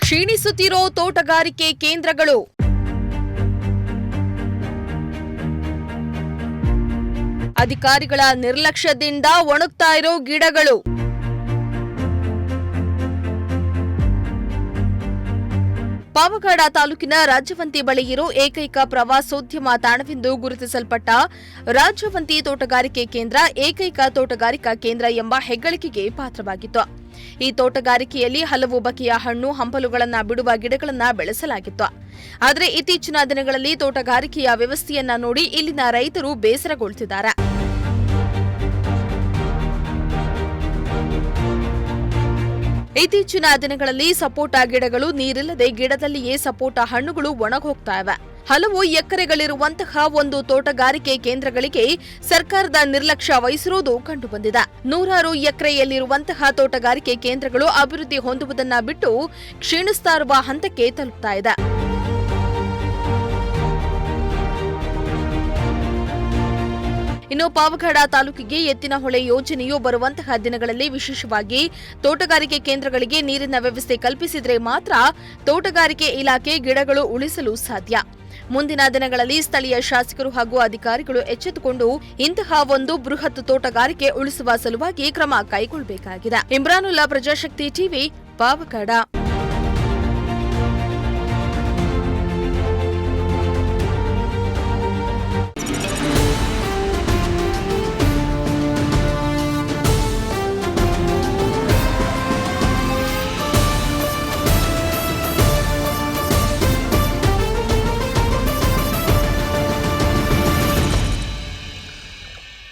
ಕ್ಷೀಣಿಸುತ್ತಿರೋ ತೋಟಗಾರಿಕೆ ಕೇಂದ್ರಗಳು. ಅಧಿಕಾರಿಗಳ ನಿರ್ಲಕ್ಷ್ಯದಿಂದ ಒಣಗ್ತಾ ಇರೋ ಗಿಡಗಳು. ಪಾವಗಡ ತಾಲೂಕಿನ ರಾಜವಂತಿ ಬಳಿ ಇರೋ ಏಕೈಕ ಪ್ರವಾಸೋದ್ಯಮ ತಾಣವೆಂದು ಗುರುತಿಸಲ್ಪಟ್ಟ ರಾಜವಂತಿ ತೋಟಗಾರಿಕೆ ಕೇಂದ್ರ ಏಕೈಕ ತೋಟಗಾರಿಕಾ ಕೇಂದ್ರ ಎಂಬ ಹೆಗ್ಗಳಿಕೆಗೆ ಪಾತ್ರವಾಗಿತ್ತು. ಈ ತೋಟಗಾರಿಕೆಯಲ್ಲಿ ಹಲವು ಬಗೆಯ ಹಣ್ಣು ಹಂಪಲುಗಳನ್ನು ಬಿಡುವ ಗಿಡಗಳನ್ನು ಬೆಳೆಸಲಾಗಿತ್ತು. ಆದರೆ ಇತ್ತೀಚಿನ ದಿನಗಳಲ್ಲಿ ತೋಟಗಾರಿಕೆಯ ವ್ಯವಸ್ಥೆಯನ್ನ ನೋಡಿ ಇಲ್ಲಿನ ರೈತರು ಬೇಸರಗೊಳ್ಳುತ್ತಿದ್ದಾರೆ. ಇತ್ತೀಚಿನ ದಿನಗಳಲ್ಲಿ ಸಪೋಟ ಗಿಡಗಳು ನೀರಿಲ್ಲದೆ ಗಿಡದಲ್ಲಿಯೇ ಸಪೋಟ ಹಣ್ಣುಗಳು ಒಣಗೋಗ್ತಾ ಇವೆ. ಹಲವು ಎಕರೆಗಳಿರುವಂತಹ ಒಂದು ತೋಟಗಾರಿಕೆ ಕೇಂದ್ರಗಳಿಗೆ ಸರ್ಕಾರದ ನಿರ್ಲಕ್ಷ್ಯ ವಹಿಸಿರುವುದು ಕಂಡುಬಂದಿದೆ. ನೂರಾರು ಎಕರೆಯಲ್ಲಿರುವಂತಹ ತೋಟಗಾರಿಕೆ ಕೇಂದ್ರಗಳು ಅಭಿವೃದ್ಧಿ ಹೊಂದುವುದನ್ನ ಬಿಟ್ಟು ಕ್ಷೀಣಿಸ್ತಾ ಇರುವ ಹಂತಕ್ಕೆ ತಲುಪ್ತಾ ಇದೆ. ಇನ್ನು ಪಾವಗಡ ತಾಲೂಕಿಗೆ ಎತ್ತಿನಹೊಳೆ ಯೋಜನೆಯು ಬರುವಂತಹ ದಿನಗಳಲ್ಲಿ ವಿಶೇಷವಾಗಿ ತೋಟಗಾರಿಕೆ ಕೇಂದ್ರಗಳಿಗೆ ನೀರಿನ ವ್ಯವಸ್ಥೆ ಕಲ್ಪಿಸಿದರೆ ಮಾತ್ರ ತೋಟಗಾರಿಕೆ ಇಲಾಖೆ ಗಿಡಗಳು ಉಳಿಸಲು ಸಾಧ್ಯ. ಮುಂದಿನ ದಿನಗಳಲ್ಲಿ ಸ್ಥಳೀಯ ಶಾಸಕರು ಹಾಗೂ ಅಧಿಕಾರಿಗಳು ಎಚ್ಚೆತ್ತುಕೊಂಡು ಇಂತಹ ಒಂದು ಬೃಹತ್ ತೋಟಗಾರಿಕೆ ಉಳಿಸುವ ಸಲುವಾಗಿ ಕ್ರಮ ಕೈಗೊಳ್ಳಬೇಕಾಗಿದೆ. ಇಮ್ರಾನುಲ್ಲಾ, ಪ್ರಜಾಶಕ್ತಿ ಟಿವಿ, ಪಾವಗಡ.